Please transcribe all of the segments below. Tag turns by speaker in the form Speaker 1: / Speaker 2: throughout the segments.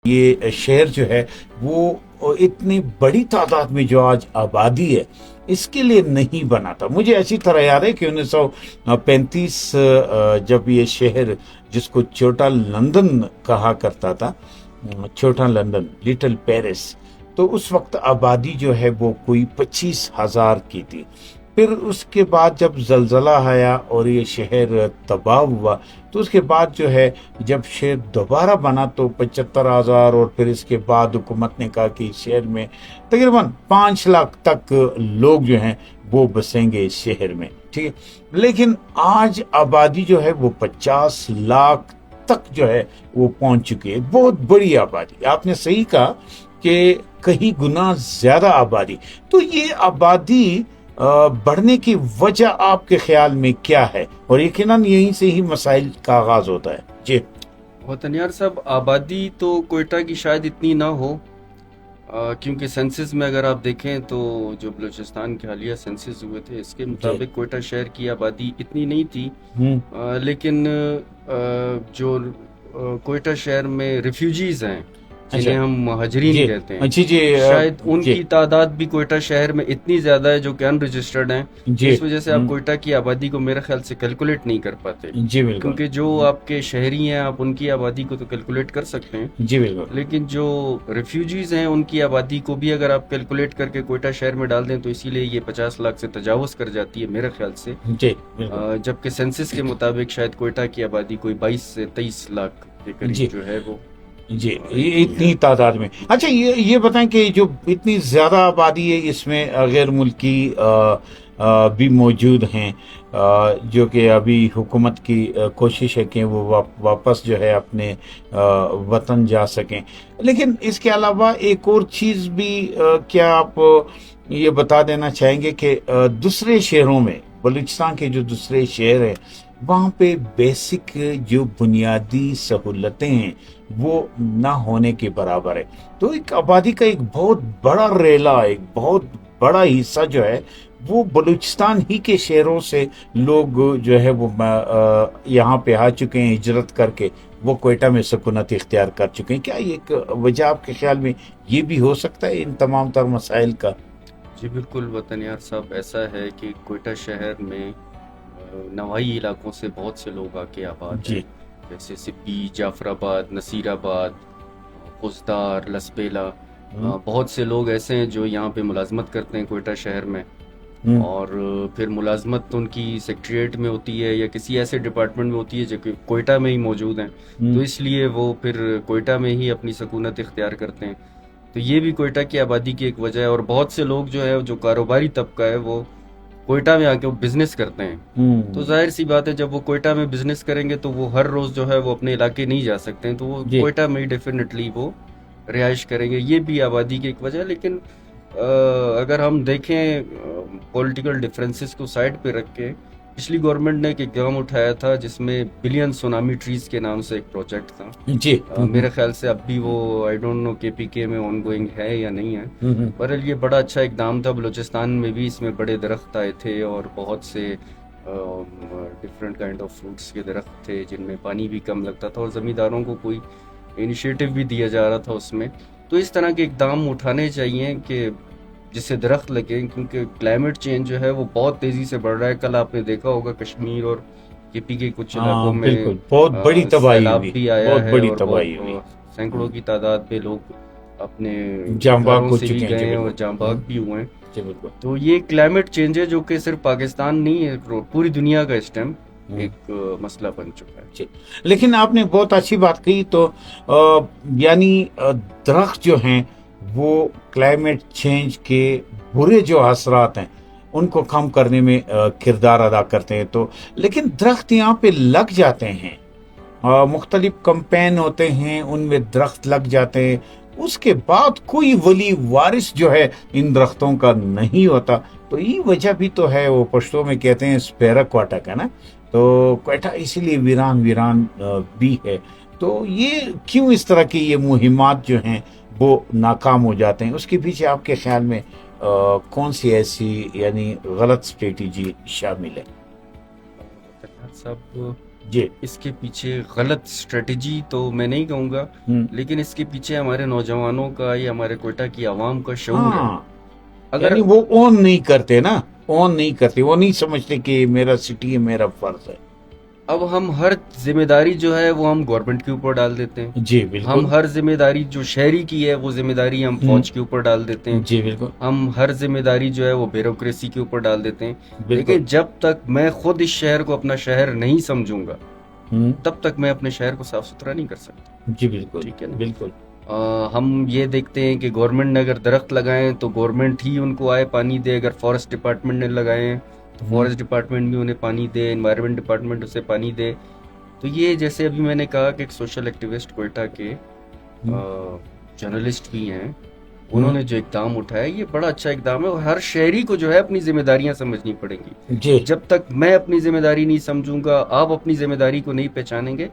Speaker 1: یہ شہر جو ہے وہ اتنی بڑی تعداد میں جو آج آبادی ہے اس کے لیے نہیں بنا تھا. مجھے اچھی طرح یاد ہے کہ 1935 جب یہ شہر جس کو چھوٹا لندن کہا کرتا تھا، چھوٹا لندن، لٹل پیرس، تو اس وقت آبادی جو ہے وہ کوئی 25,000 کی تھی. پھر اس کے بعد جب زلزلہ آیا اور یہ شہر تباہ ہوا تو اس کے بعد جو ہے جب شہر دوبارہ بنا تو 75,000، اور پھر اس کے بعد حکومت نے کہا کہ شہر میں تقریباً 5 لاکھ تک لوگ جو ہیں وہ بسیں گے اس شہر میں، ٹھیک ہے. لیکن آج آبادی جو ہے وہ 50 لاکھ تک جو ہے وہ پہنچ چکی ہے. بہت بڑی آبادی. آپ نے صحیح کہا کہ کہیں گنا زیادہ آبادی. تو یہ آبادی بڑھنے کی وجہ آپ کے خیال میں کیا ہے؟ اور یقیناً یہیں سے ہی مسائل کا آغاز ہوتا ہے. جی
Speaker 2: وطن یار صاحب، آبادی تو کوئٹہ کی شاید اتنی نہ ہو، کیونکہ سینسس میں اگر آپ دیکھیں تو جو بلوچستان کے حالیہ سینسس ہوئے تھے اس کے مطابق کوئٹہ شہر کی آبادی اتنی نہیں تھی. لیکن جو کوئٹہ شہر میں ریفیوجیز ہیں جنہیں ہم مہاجرین کہتے ہیں، شاید ان کی تعداد بھی کوئٹہ شہر میں اتنی زیادہ ہے جو کہ ان رجسٹرڈ ہیں. اس وجہ سے آپ کوئٹہ کی آبادی کو میرے خیال سے کیلکولیٹ نہیں کر پاتے، کیونکہ جو آپ کے شہری ہیں آپ ان کی آبادی کو تو کیلکولیٹ کر سکتے ہیں،
Speaker 1: جی بالکل،
Speaker 2: لیکن جو ریفیوجیز ہیں ان کی آبادی کو بھی اگر آپ کیلکولیٹ کر کے کوئٹہ شہر میں ڈال دیں تو اسی لیے یہ 50 لاکھ سے تجاوز کر جاتی ہے میرے خیال سے. جبکہ سینسس کے مطابق شاید کوئٹہ کی آبادی کوئی 22 سے 23 لاکھ کے قریب جو ہے وہ
Speaker 1: جی اتنی تعداد میں. اچھا یہ بتائیں کہ جو اتنی زیادہ آبادی ہے اس میں غیر ملکی بھی موجود ہیں جو کہ ابھی حکومت کی کوشش ہے کہ وہ واپس جو ہے اپنے وطن جا سکیں. لیکن اس کے علاوہ ایک اور چیز بھی کیا آپ یہ بتا دینا چاہیں گے کہ دوسرے شہروں میں، بلوچستان کے جو دوسرے شہر ہیں وہاں پہ بیسک جو بنیادی سہولتیں ہیں وہ نہ ہونے کے برابر ہے. تو ایک آبادی کا ایک بہت بڑا ریلا، ایک بہت بڑا حصہ جو ہے وہ بلوچستان ہی کے شہروں سے لوگ جو ہے وہ یہاں پہ آ چکے ہیں ہجرت کر کے، وہ کوئٹہ میں سکونت اختیار کر چکے ہیں. کیا ایک وجہ آپ کے خیال میں یہ بھی ہو سکتا ہے ان تمام تر مسائل کا؟
Speaker 2: جی بالکل وطن یار صاحب، ایسا ہے کہ کوئٹہ شہر میں نواحی علاقوں سے بہت سے لوگ آ کے آباد ہیں، جیسے سپی، جعفر آباد، نصیر آباد، خزدار، لسبیلا. بہت سے لوگ ایسے ہیں جو یہاں پہ ملازمت کرتے ہیں کوئٹہ شہر میں، اور پھر ملازمت ان کی سیکٹریٹ میں ہوتی ہے یا کسی ایسے ڈپارٹمنٹ میں ہوتی ہے جو کہ کوئٹہ میں ہی موجود ہیں، تو اس لیے وہ پھر کوئٹہ میں ہی اپنی سکونت اختیار کرتے ہیں. تو یہ بھی کوئٹہ کی آبادی کی ایک وجہ ہے. اور بہت سے لوگ جو ہے جو کاروباری طبقہ ہے وہ کوئٹہ میں آ کے وہ بزنس کرتے ہیں. تو ظاہر سی بات ہے جب وہ کوئٹہ میں بزنس کریں گے تو وہ ہر روز جو ہے وہ اپنے علاقے نہیں جا سکتے ہیں، تو وہ کوئٹہ میں ہی ڈیفینیٹلی وہ رہائش کریں گے. یہ بھی آبادی کی ایک وجہ ہے. لیکن اگر ہم دیکھیں پولیٹیکل ڈفرینسز کو سائڈ پہ رکھ کے، پچھلی گورنمنٹ نے ایک اقدام اٹھایا تھا جس میں بلین سونامی ٹریز کے نام سے ایک پروجیکٹ تھا. میرے خیال سے اب بھی وہ آئی ڈونٹ نو KPK میں آن گوئنگ ہے یا نہیں ہے. بہرحال یہ بڑا اچھا اقدام تھا. بلوچستان میں بھی اس میں بڑے درخت آئے تھے اور بہت سے ڈفرینٹ کائنڈ آف فروٹس کے درخت تھے جن میں پانی بھی کم لگتا تھا، اور زمینداروں کو کوئی انیشیٹو بھی دیا جا رہا تھا اس میں. تو اس طرح کے اقدام اٹھانے چاہیے کہ جس سے درخت لگیں، کیونکہ کلائمیٹ چینج جو ہے وہ بہت تیزی سے بڑھ رہا ہے. کل آپ نے دیکھا ہوگا کشمیر اور KP کے کچھ علاقوں میں
Speaker 1: بہت بڑی تباہی
Speaker 2: سیلاب
Speaker 1: ہوئی،
Speaker 2: بھی آیا
Speaker 1: بہت
Speaker 2: ہے
Speaker 1: بڑی
Speaker 2: اور
Speaker 1: تباہی ہوئی،
Speaker 2: سینکڑوں کی تعداد پہ لوگ اپنے
Speaker 1: جاں باغ
Speaker 2: گھروں
Speaker 1: ہو
Speaker 2: سے
Speaker 1: چکے
Speaker 2: بھی
Speaker 1: ہیں.
Speaker 2: گئے ہیں اور جاں باغ بھی ہوئے ہیں.
Speaker 1: بالکل.
Speaker 2: تو یہ کلائمیٹ چینج ہے جو کہ صرف پاکستان نہیں ہے، پوری دنیا کا اس ٹائم ایک مسئلہ بن چکا ہے.
Speaker 1: لیکن آپ نے بہت اچھی بات کہی. تو یعنی درخت جو ہیں وہ کلائمیٹ چینج کے برے جو اثرات ہیں ان کو کم کرنے میں کردار ادا کرتے ہیں. تو لیکن درخت یہاں پہ لگ جاتے ہیں، مختلف کمپین ہوتے ہیں ان میں درخت لگ جاتے ہیں، اس کے بعد کوئی ولی وارث جو ہے ان درختوں کا نہیں ہوتا. تو یہ وجہ بھی تو ہے، وہ پشتوں میں کہتے ہیں سپیرا کوئٹہ کا نا. تو کوئٹہ اسی لیے ویران بھی ہے. تو یہ کیوں اس طرح کی یہ مہمات جو ہیں وہ ناکام ہو جاتے ہیں؟ اس کے پیچھے آپ کے خیال میں کون سی ایسی یعنی غلط اسٹریٹجی شامل ہے؟
Speaker 2: سب
Speaker 1: جی
Speaker 2: اس کے پیچھے غلط اسٹریٹجی تو میں نہیں کہوں گا،
Speaker 1: ہم،
Speaker 2: لیکن اس کے پیچھے ہمارے نوجوانوں کا یا ہمارے کوئٹہ کی عوام کا شعور ہے.
Speaker 1: ہاں،
Speaker 2: اگر
Speaker 1: یعنی وہ اون نہیں کرتے نا، اون نہیں کرتے، وہ نہیں سمجھتے کہ یہ میرا سٹی ہے، میرا فرض ہے.
Speaker 2: اب ہم ہر ذمہ داری جو ہے وہ ہم گورنمنٹ کے اوپر ڈال دیتے ہیں.
Speaker 1: جی
Speaker 2: ہم
Speaker 1: بالکل.
Speaker 2: ہر ذمہ داری جو شہری کی ہے وہ ذمہ داری ہم
Speaker 1: ہم،
Speaker 2: فوج کے اوپر ڈال دیتے ہیں.
Speaker 1: جی بالکل
Speaker 2: ہم ہر ذمہ داری جو ہے وہ بیوروکریسی کے اوپر ڈال دیتے ہیں.
Speaker 1: بالکل.
Speaker 2: لیکن جب تک میں خود اس شہر کو اپنا شہر نہیں سمجھوں گا
Speaker 1: ہم،
Speaker 2: تب تک میں اپنے شہر کو صاف ستھرا نہیں کر سکتا.
Speaker 1: جی بالکل
Speaker 2: ٹھیک ہے نا.
Speaker 1: بالکل.
Speaker 2: ہم یہ دیکھتے ہیں کہ گورنمنٹ نے اگر درخت لگائیں تو گورنمنٹ ہی ان کو آئے پانی دے. اگر فارسٹ ڈپارٹمنٹ نے لگائیں تو
Speaker 1: ہم،
Speaker 2: فارسٹ ڈپارٹمنٹ بھی انہیں پانی دے، انوائرمنٹ ڈپارٹمنٹ اسے پانی دے. تو یہ جیسے ابھی میں نے کہا کہ ایک سوشل ایکٹیوسٹ کوئٹہ کے
Speaker 1: ہم،
Speaker 2: جرنلسٹ بھی ہیں، انہوں نے جو اقدام اٹھایا یہ بڑا اچھا اقدام ہے. اور ہر شہری کو جو ہے اپنی ذمہ داریاں سمجھنی پڑیں گی.
Speaker 1: جی
Speaker 2: جب تک میں اپنی ذمہ داری نہیں سمجھوں گا، آپ اپنی ذمہ داری کو نہیں پہچانیں گے،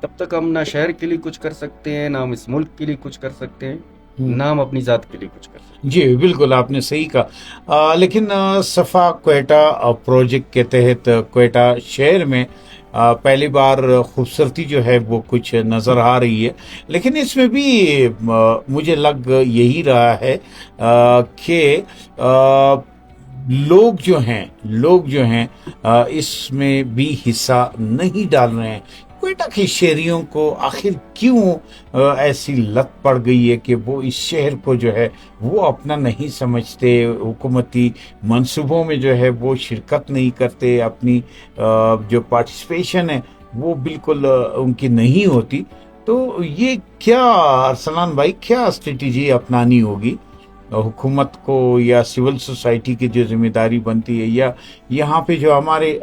Speaker 2: تب تک ہم نہ شہر کے لیے کچھ کر سکتے ہیں، نہ ہم اس ملک کے لیے کچھ کر سکتے ہیں،
Speaker 1: ہم.
Speaker 2: نہ ہم اپنی ذات کے لیے کچھ کر سکتے
Speaker 1: جی بالکل آپ نے صحیح کہا. لیکن صفا کوئٹہ پروجیکٹ کے تحت کوئٹہ شہر میں پہلی بار خوبصورتی جو ہے وہ کچھ نظر آ رہی ہے. لیکن اس میں بھی مجھے لگ یہی رہا ہے کہ لوگ جو ہیں اس میں بھی حصہ نہیں ڈال رہے ہیں. کوئٹہ کے شہریوں کو آخر کیوں ایسی لت پڑ گئی ہے کہ وہ اس شہر کو جو ہے وہ اپنا نہیں سمجھتے، حکومتی منصوبوں میں جو ہے وہ شرکت نہیں کرتے، اپنی جو پارٹیسپیشن ہے وہ بالکل ان کی نہیں ہوتی. تو یہ کیا ارسلان بھائی، کیا اسٹریٹجی اپنانی ہوگی حکومت کو یا سول سوسائٹی کی جو ذمہ داری بنتی ہے، یا یہاں پہ جو ہمارے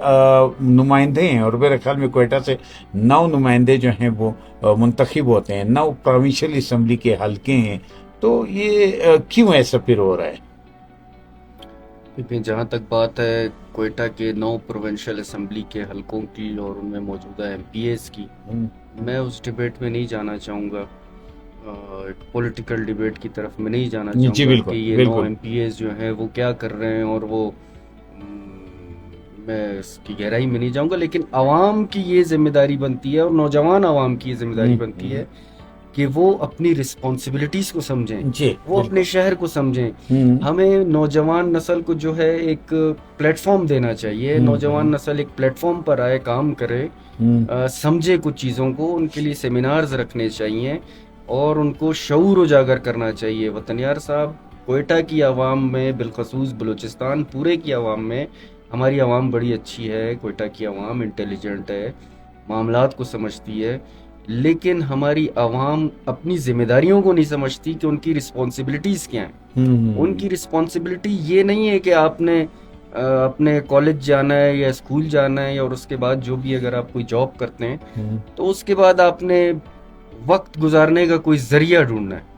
Speaker 1: نمائندے ہیں، اور میرے خیال میں کوئٹہ سے 9 نمائندے جو ہیں وہ منتخب ہوتے ہیں، 9 پروونشل اسمبلی کے حلقے ہیں. تو یہ کیوں ایسا پھر ہو رہا ہے؟
Speaker 2: ہیں. کیونکہ جہاں تک بات ہے کوئٹہ کے 9 پروونشل اسمبلی کے حلقوں کی اور ان میں موجودہ ایم پی ایز کی، میں اس ڈیبیٹ میں نہیں جانا چاہوں گا، ایک پولیٹیکل ڈیبیٹ کی طرف میں نہیں جانا
Speaker 1: جی
Speaker 2: چاہوں گا
Speaker 1: بالکل
Speaker 2: کہ یہ 9
Speaker 1: بالکل.
Speaker 2: ایم پی ایز جو ہیں وہ کیا کر رہے ہیں، اور وہ میں اس کی گہرائی میں نہیں جاؤں گا. لیکن عوام کی یہ ذمہ داری بنتی ہے، اور نوجوان عوام کی یہ ذمہ داری بنتی ہے کہ وہ اپنی رسپانسبلٹیز کو سمجھیں،
Speaker 1: جی
Speaker 2: وہ اپنے شہر کو سمجھیں.
Speaker 1: ہم،
Speaker 2: ہمیں نوجوان نسل کو جو ہے ایک پلیٹ فارم دینا چاہیے. نوجوان نسل ایک پلیٹ فارم پر آئے، کام کرے، سمجھے کچھ چیزوں کو. ان کے لیے سیمینارز رکھنے چاہیے اور ان کو شعور اجاگر کرنا چاہیے. وطن یار صاحب، کوئٹہ کی عوام میں، بالخصوص بلوچستان پورے کی عوام میں، ہماری عوام بڑی اچھی ہے. کوئٹہ کی عوام انٹیلیجنٹ ہے، معاملات کو سمجھتی ہے. لیکن ہماری عوام اپنی ذمہ داریوں کو نہیں سمجھتی کہ ان کی رسپانسبلٹیز کیا ہیں. ان کی رسپانسبلٹی یہ نہیں ہے کہ آپ نے اپنے کالج جانا ہے یا اسکول جانا ہے، اور اس کے بعد جو بھی اگر آپ کوئی جاب کرتے ہیں تو اس کے بعد آپ نے وقت گزارنے کا کوئی ذریعہ ڈھونڈنا ہے.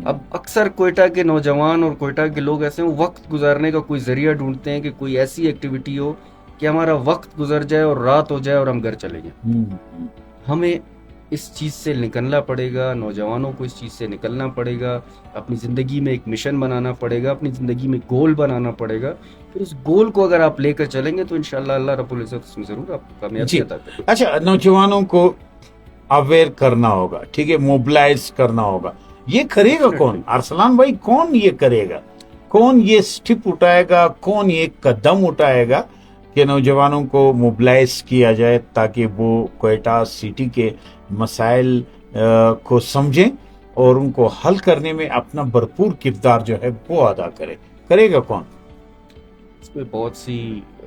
Speaker 2: اب اکثر کوئٹہ کے نوجوان اور کوئٹہ کے لوگ ایسے ہیں، وقت گزارنے کا کوئی ذریعہ ڈھونڈتے ہیں کہ کوئی ایسی ایکٹیویٹی ہو کہ ہمارا وقت گزر جائے اور رات ہو جائے اور ہم گھر چلے جائیں. ہمیں اس چیز سے نکلنا پڑے گا، نوجوانوں کو اس چیز سے نکلنا پڑے گا. اپنی زندگی میں ایک مشن بنانا پڑے گا، اپنی زندگی میں گول بنانا پڑے گا. پھر اس گول کو اگر آپ لے کر چلیں گے تو انشاءاللہ اللہ رب العزت اس میں ضرور آپ کو کامیابی عطا کرے گا.
Speaker 1: اچھا، نوجوانوں کو اویئر کرنا ہوگا، ٹھیک ہے، موبلائز کرنا ہوگا. یہ کرے گا کون ارسلان بھائی؟ کون یہ کرے گا؟ کون یہ سٹیپ اٹھائے گا؟ کون یہ قدم اٹھائے گا کہ نوجوانوں کو موبلائز کیا جائے تاکہ وہ کوئٹہ سٹی کے مسائل کو سمجھیں اور ان کو حل کرنے میں اپنا بھرپور کردار جو ہے وہ ادا کرے گا کون؟
Speaker 2: اس میں بہت سی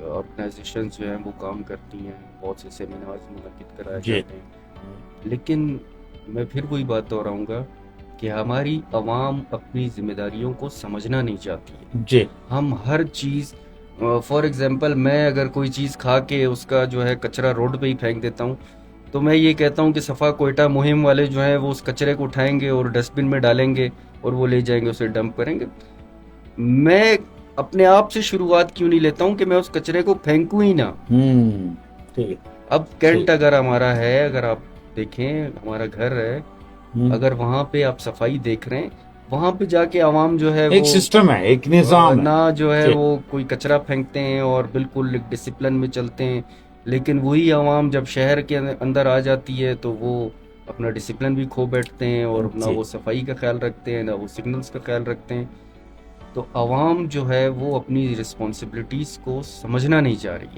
Speaker 2: آرگنائزیشنز جو ہیں وہ کام کرتی ہیں، بہت سے سیمینارز منعقد کرائے جاتے ہیں. لیکن میں پھر وہی بات دہراؤں گا کہ ہماری عوام اپنی ذمہ داریوں کو سمجھنا نہیں چاہتی ہے.
Speaker 1: جی
Speaker 2: ہم ہر چیز، فار ایگزامپل میں اگر کوئی چیز کھا کے اس کا جو ہے کچرا روڈ پہ ہی پھینک دیتا ہوں تو میں یہ کہتا ہوں کہ صفا کوئٹہ مہم والے جو ہیں وہ اس کچرے کو اٹھائیں گے اور ڈسٹ بن میں ڈالیں گے اور وہ لے جائیں گے، اسے ڈمپ کریں گے. میں اپنے آپ سے شروعات کیوں نہیں لیتا ہوں کہ میں اس کچرے کو پھینکوں ہی نہ؟ اب کینٹ اگر ہمارا ہے، اگر آپ دیکھیں ہمارا گھر ہے، اگر وہاں پہ آپ صفائی دیکھ رہے ہیں، وہاں پہ جا کے عوام جو ہے
Speaker 1: ایک سسٹم ہے، ایک نظام ہے،
Speaker 2: نہ جو ہے وہ کوئی کچرا پھینکتے ہیں اور بالکل ایک ڈسپلن میں چلتے ہیں. لیکن وہی عوام جب شہر کے اندر آ جاتی ہے تو وہ اپنا ڈسپلن بھی کھو بیٹھتے ہیں، اور نہ وہ صفائی کا خیال رکھتے ہیں، نہ وہ سگنلز کا خیال رکھتے ہیں. تو عوام جو ہے وہ اپنی رسپانسبلٹیز کو سمجھنا نہیں چاہ رہی ہے.